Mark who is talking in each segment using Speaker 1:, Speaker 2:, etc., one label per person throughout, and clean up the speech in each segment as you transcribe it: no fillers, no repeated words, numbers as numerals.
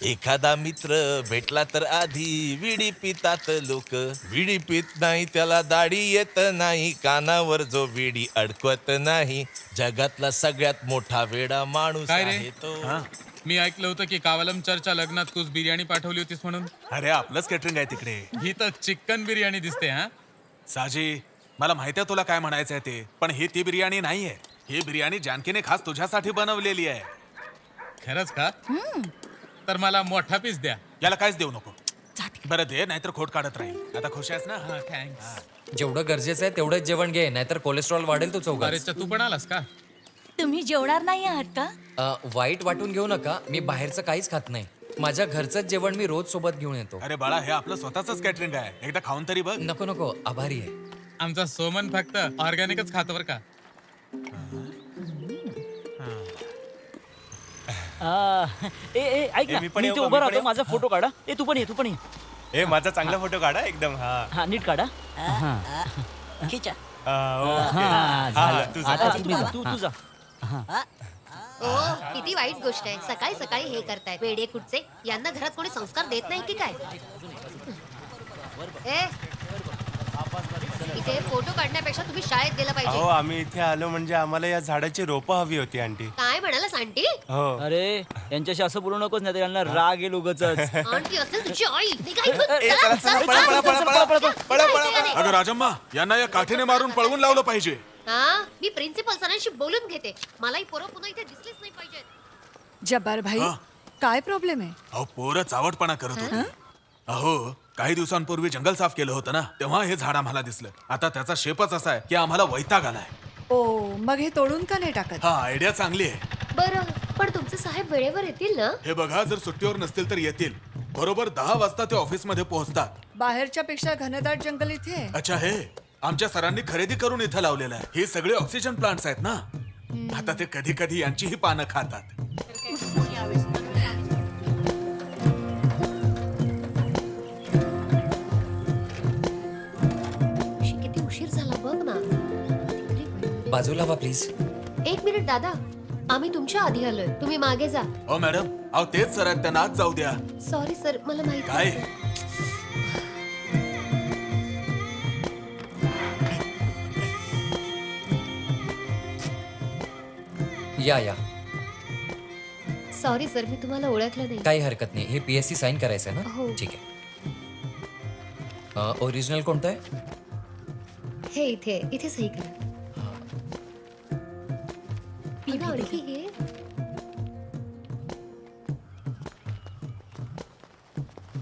Speaker 1: एखादा मित्र भेटला तर आधी विडी पितात लोक, विडी पित नाही त्याला दाढी येत नाही, कानावर जो विडी अडकवत नाही, जगातला सगळ्यात मोठा वेडा माणूस
Speaker 2: काय रे?
Speaker 1: आहे तो.
Speaker 2: मी ऐकलं होतं की कावलम चर्चच्या लग्नात तूच बिर्याणी पाठवली होतीस म्हणून.
Speaker 3: अरे आपलंच केटरिंग आहे तिकडे.
Speaker 2: ही तर चिकन बिर्याणी दिसते. हा,
Speaker 3: साजी, मला माहिती आहे तुला काय म्हणायचंय ते, पण ही ती बिर्याणी नाहीये. ही बिर्याणी जानकीने खास तुझ्यासाठी बनवलेली आहे.
Speaker 2: खरंच का? तर मला मोठा पीस द्या.
Speaker 3: याला काहीच देऊ नको. बरं दे, नाहीतर खोट काढत राहील. आता खुश आहेस ना?
Speaker 2: हा, थँक्स.
Speaker 4: जेवढं गरजेचं आहे तेवढंच जेवण घे, नाहीतर कोलेस्ट्रॉल वाढेल तू चौघात.
Speaker 2: अरे तू पण आलास का?
Speaker 5: तुम्ही जेवणार नाही आहात का?
Speaker 4: वाईट वाटून घेऊ नका, मी बाहेरचं काहीच खात नाही. माझ्या घरचंच जेवण मी रोज सोबत घेऊन येतो.
Speaker 3: अरे बाळा, हे आपलं स्वतःच केटरिंग आहे. एकदा खाऊन तरी बघ.
Speaker 4: नको नको, आभारी आहे.
Speaker 2: आमचा सोमन फक्त ऑर्गॅनिकच खातो बरं का.
Speaker 6: ऐक ना, मी ते उभं राहतो, माझा फोटो काढा. तू पण ये.
Speaker 7: ए माझा चांगला फोटो काढा एकदम.
Speaker 6: हा, नीट काढा.
Speaker 5: खिचा.
Speaker 6: आता तू जा.
Speaker 8: ओ किती वाईट गोष्ट आहे. सकाळी सकाळी हे करताय वेडे कुठचे. यांना घरात कोणी संस्कार देत नाही की काय? ए इथे फोटो काढण्यापेक्षा तुम्ही शाळेत गेला
Speaker 7: हो
Speaker 8: पाहिजे.
Speaker 7: आम्ही इथे आलो म्हणजे आम्हाला या झाडाची रोपं हवी होती आंटी.
Speaker 8: काय म्हणाला आंटी?
Speaker 7: हो
Speaker 6: अरे यांच्याशी असं बोलू नकोस, नाही तर यांना राग येईल उगाचच.
Speaker 8: आंटी असेल तुझी आई. निघा इथून.
Speaker 7: ए,
Speaker 8: चला,
Speaker 7: चला,
Speaker 8: चला,
Speaker 7: पळा,
Speaker 8: चला,
Speaker 7: पळा,
Speaker 8: चला,
Speaker 7: पळा,
Speaker 8: चला,
Speaker 7: पळा,
Speaker 8: चला,
Speaker 7: पळा,
Speaker 8: चला.
Speaker 3: अगं राजम्मा, यांना या काठीने मारून पळवून लावलं पाहिजे.
Speaker 8: हा, मी प्रिन्सिपल सरांशी बोलून घेते. मला ही पोरं पुन्हा इथे दिसलीच नाही पाहिजेत.
Speaker 5: जब्बार भाई,
Speaker 3: हा?
Speaker 5: काय प्रॉब्लेम आहे?
Speaker 3: अहो पोरं चावटपणा करत होती. अहो काही दिवसांपूर्वी जंगल साफ केलं होतं ना, तेव्हा हे झाड आम्हाला दिसलं. आता त्याचा शेपच असा आहे की आम्हाला वैताग आलाय.
Speaker 5: ओ, मग हे तोडून का नाही टाकत?
Speaker 3: हा आयडिया चांगली आहे.
Speaker 8: बरं, पण तुमचे साहेब वेळेवर येतील ना?
Speaker 3: हे बघा, जर सुट्टीवर नसतील तर येतील. बरोबर 10 वाजता ते ऑफिस मध्ये पोहोचतात.
Speaker 5: बाहेरच्या पेक्षा घनदाट जंगल इथे आहे.
Speaker 3: अच्छा, हे आमच्या सरांनी खरेदी करून इथं लावलेलं आहे. हे सगळे ऑक्सिजन प्लांट्स आहेत ना. आता ते कधी कधी यांचीही पानं खातात.
Speaker 8: किती उशीर झाला बघ ना.
Speaker 4: बाजूला वा प्लीज.
Speaker 8: एक मिनिट दादा, आम्ही तुमच्या आधी आलोय. तुम्ही मागे जा.
Speaker 3: हो मॅडम, अहो तेच सर आहेत, त्यांना आत जाऊ द्या.
Speaker 8: सॉरी सर, मला माहिती
Speaker 3: काय?
Speaker 8: नव्हतं.
Speaker 4: या
Speaker 8: सॉरी सर, मी तुम्हाला ओळखलं नाही.
Speaker 4: काही हरकत नाही. हे PSC साईन करायचं आहे
Speaker 8: हो.
Speaker 4: ना? ठीक आहे. ओरिजिनल कोणतं आहे?
Speaker 8: हे इथे सही करा. दादा, आणखी हे.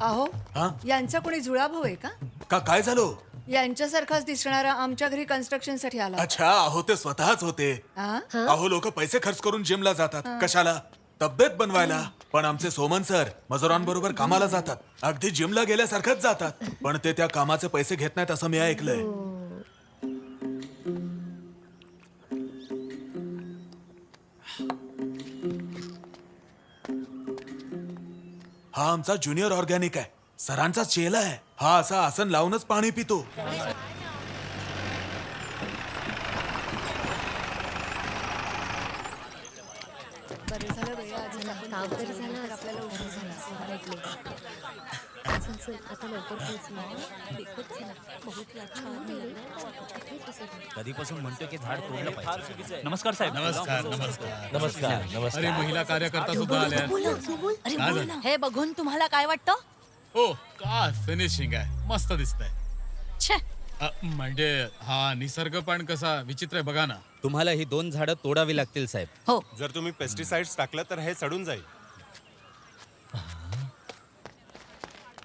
Speaker 5: अहो,
Speaker 3: हा?
Speaker 5: यांचा कोणी जुळाभाऊ आहे का?
Speaker 3: काय झालं?
Speaker 5: यांच्यासारखाच दिसणारा आमच्या घरी कन्स्ट्रक्शन साठी आला.
Speaker 3: अच्छा, अहो ते स्वतःच होते.
Speaker 5: हा?
Speaker 3: अहो लोक पैसे खर्च करून जिमला जातात. कशाला? तब्येत बनवायला. पण आमचे सोमन सर मजुरांबरोबर कामाला जातात. अगदी जिमला गेल्यासारखंच जातात. पण ते त्या कामाचे पैसे घेत नाहीत असं मी ऐकलंय. हा आमचा ज्युनियर ऑर्गॅनिक आहे. सरांचा चेला आहे. हा असा आसन लावूनच पाणी पितो.
Speaker 5: बरं झालं बाई, आज आपण
Speaker 8: काम तरी झालं आज.
Speaker 5: आपल्याला उशीर झाला.
Speaker 8: चल, चल, आता लवकर पोहोच ना. देखत चला. बहुत छान आहे.
Speaker 9: कधीपासून म्हणतो की झाड तोडलं पाहिजे.
Speaker 6: नमस्कार साहेब.
Speaker 2: नमस्कार.
Speaker 1: नमस्कार.
Speaker 2: अरे महिला कार्यकर्ता सुद्धा आल्या.
Speaker 5: अरे
Speaker 2: काय
Speaker 5: बोल
Speaker 2: झालं?
Speaker 5: ना. हे बघून तुम्हाला काय वाटतं?
Speaker 2: हो, काय फिनिशिंग आहे. मस्त दिसतंय.
Speaker 5: छे,
Speaker 2: म्हणजे हा निसर्ग पण कसा विचित्र आहे बघा ना.
Speaker 9: तुम्हाला ही 2 झाडं तोडावी लागतील साहेब.
Speaker 5: हो.
Speaker 7: जर तुम्ही पेस्टिसाइड्स टाकलं तर हे सडून जाईल.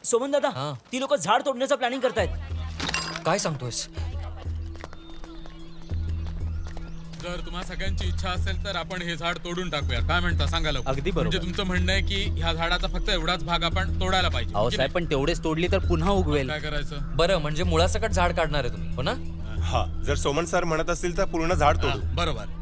Speaker 6: सोमन दादा,
Speaker 4: हा.
Speaker 6: ती लोक झाड तोडण्याचं प्लॅनिंग करतायत.
Speaker 4: काय सांगतोयस?
Speaker 2: जर तुम्हा सगळ्यांची इच्छा असेल तर आपण हे झाड तोडून टाकूया. काय म्हणता सांगा लवकर.
Speaker 9: अगदी बरोबर.
Speaker 2: म्हणजे तुमचं म्हणणं आहे की ह्या झाडाचा फक्त एवढाच भाग आपण तोडायला पाहिजे.
Speaker 9: अहो
Speaker 2: की
Speaker 9: साहेब, पण तेवढेच तोडली तर पुन्हा उगवेल.
Speaker 2: काय करायचं?
Speaker 4: बरं, म्हणजे मुळासकट झाड काढणार आहे तुम्ही, हो ना?
Speaker 7: हा, जर सोमन सर म्हणत असतील तर पूर्ण झाड
Speaker 2: हा,
Speaker 7: तोडू.
Speaker 2: बरोबर.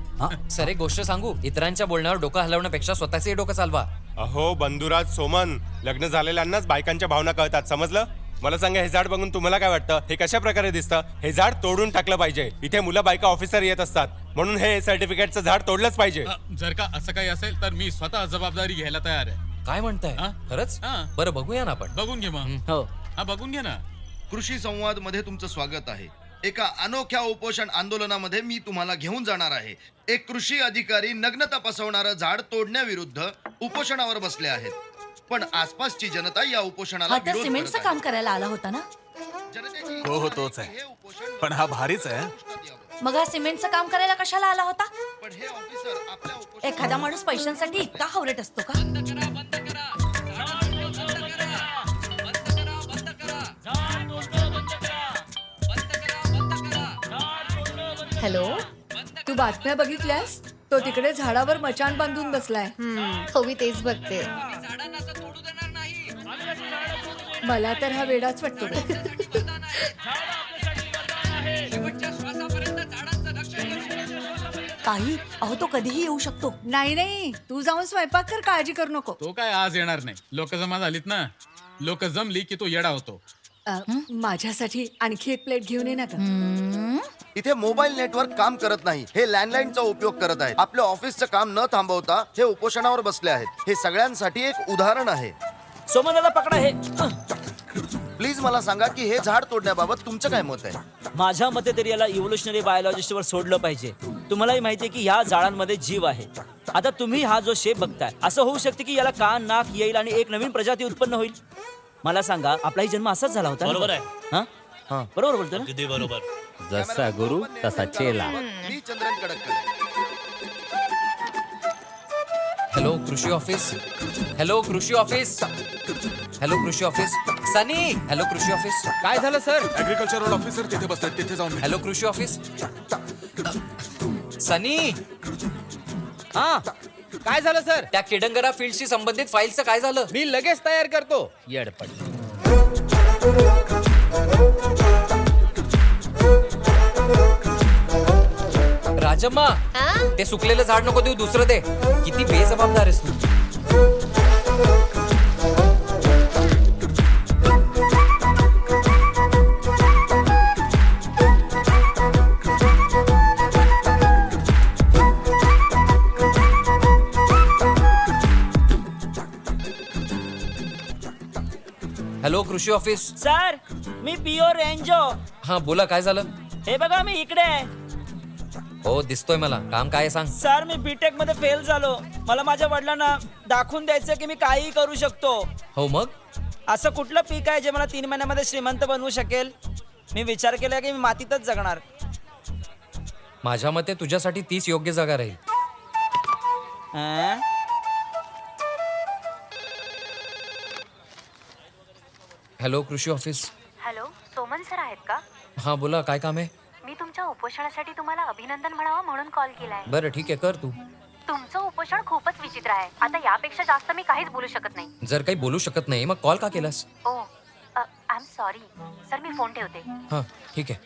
Speaker 4: सर, एक गोष्ट सांगू, इतरांच्या बोलण्यावर डोकं हलवण्यापेक्षा स्वतःचे डोकं चालवा.
Speaker 7: अहो बंधुराज सोमन, लग्न झालेल्यांनाच बायकांच्या भावना कळतात, समजलं? मला सांगा, हे झाड बघून तुम्हाला काय वाटतं? हे कशा प्रकारे दिसतं? हे झाड तोडून टाकलं पाहिजे. इथे मुलं बायका ऑफिसर येत असतात, म्हणून हे सर्टिफिकेटचं झाड तोडलंच पाहिजे.
Speaker 2: जर का असं काही असेल तर मी स्वतः जबाबदारी घ्यायला तयार आहे.
Speaker 4: काय म्हणताय
Speaker 2: हा?
Speaker 4: खरंच
Speaker 2: हा.
Speaker 4: बरं बघूया ना आपण
Speaker 2: बघून घे मग
Speaker 6: हो
Speaker 2: हा बघून घे ना.
Speaker 10: कृषी संवाद मध्ये तुमचं स्वागत आहे. एका अनोख्या उपोषण आंदोलनामध्ये मी तुम्हाला घेऊन जाणार आहे. एक कृषी अधिकारी नग्नता पसरवणारं झाड तोडण्याविरुद्ध उपोषणावर बसले आहेत. पण आसपासची जनता या उपोषणाला
Speaker 8: हा त्या
Speaker 10: विरोध
Speaker 8: सिमेंटचं
Speaker 10: करत
Speaker 8: काम
Speaker 10: आहे.
Speaker 8: करायला आला होता ना?
Speaker 10: जनतेची
Speaker 3: हो हो तोच आहे.
Speaker 10: हे उपोषण
Speaker 3: पण हा भारीच आहे.
Speaker 10: दृष्टात यावं.
Speaker 8: मग हा सिमेंटचं काम करायला कशाला आला होता?
Speaker 10: पण हे ऑफिसर आपल्या उपोषण
Speaker 8: एखादा माणूस पैशांसाठी इतका हावरट असतो का?
Speaker 5: हॅलो, तू बातम्या बघितल्यास? तो तिकडे झाडावर मचाण बांधून बसलाय.
Speaker 8: हो मी तेच बघते.
Speaker 5: मला तर हा वेडाच वाटतो बाई.
Speaker 8: काही अहो तो कधीही येऊ शकतो.
Speaker 5: नाही नाही, तू जाऊन स्वयंपाक कर, काळजी करू नको.
Speaker 2: तो काय आज येणार नाही. लोक जमा झालीत ना, लोक जमली की तो येडा होतो.
Speaker 5: माझ्यासाठी आणखी एक प्लेट घेऊन ये ना गं.
Speaker 10: इथे मोबाईल नेटवर्क काम करत नाही. हे लँडलाईनचा उपयोग करत आहेत. आपल्या ऑफिसचं काम न थांबवता हे उपोषणावर बसले आहेत. हे सगळ्यांसाठी एक उदाहरण आहे.
Speaker 6: सोमन दादा पकडा हे.
Speaker 10: प्लीज मला सांगा की हे झाड तोडण्याबाबत तुमचं काय मत आहे?
Speaker 6: माझ्या मते तरी याला इव्होल्युशनरी बायोलॉजिस्ट वर सोडलं पाहिजे. तुम्हालाही माहितीये की ह्या झाडांमध्ये जीव आहे. आता तुम्ही हा जो शेप बघताय, असं होऊ शकते की याला कान नाक येईल आणि एक नवीन प्रजाती उत्पन्न होईल. मला सांगा, आपलाही जन्म असाच झाला होता ना?
Speaker 9: बरोबर आहे.
Speaker 6: हा? हा बरोबर बोलतो ना?
Speaker 9: अगदी बरोबर. जसा गुरु तसा चेला.
Speaker 10: मी चंद्रन कडककर.
Speaker 4: हॅलो कृषी ऑफिस. हॅलो कृषी ऑफिस. हॅलो कृषी ऑफिस. सनी. हॅलो कृषी ऑफिस. काय झालं सर?
Speaker 3: ऍग्रिकल्चरल ऑफिसर तिथे बसतात, तिथे जाऊन भेट.
Speaker 4: हॅलो कृषी ऑफिस. सनी.
Speaker 9: हा काय झालं सर?
Speaker 4: त्या किडंगरा फील्डशी संबंधित फाईलचं काय झालं?
Speaker 9: मी लगेच तयार करतो. येडपट.
Speaker 4: राजम्मा, ते सुकलेलं झाड नको देऊ, दुसरं दे. किती बेजबाबदार आहेस तू. हॅलो कृषी ऑफिस.
Speaker 6: सर मी पिओ रेंजो.
Speaker 4: हा बोला, काय झालं?
Speaker 6: हे बघा मी इकडे आहे.
Speaker 4: हो दिसतोय मला. काम काय आहे सांग.
Speaker 6: सर मी बीटेक मध्ये फेल झालो. मला माझ्या वडिलांना दाखवून द्यायचं की मी काहीही करू शकतो.
Speaker 4: हो मग?
Speaker 6: असं कुठलं पीक आहे जे मला 3 महिन्यामध्ये श्रीमंत बनवू शकेल? मी विचार केला की मी मातीतच जगणार.
Speaker 4: माझ्या मते तुझ्यासाठी 30 योग्य जागा राहील.
Speaker 6: अं?
Speaker 4: हॅलो कृषी ऑफिस.
Speaker 8: हॅलो, सोमन सर आहेत का?
Speaker 4: हा बोला, काय काम आहे?
Speaker 8: मी तुमच्या उपोषणासाठी तुम्हाला अभिनंदन म्हणावं म्हणून कॉल केलाय.
Speaker 4: बरं ठीक आहे, कर तू.
Speaker 8: तुमचं उपोषण खूपच विचित्र आहे. आता यापेक्षा जास्त मी काहीच बोलू शकत नाही.
Speaker 4: जर काही बोलू शकत नाही मग कॉल का केलास?
Speaker 8: Oh I am sorry. Sir मी फोन ठेवते.
Speaker 4: हां ठीक आहे.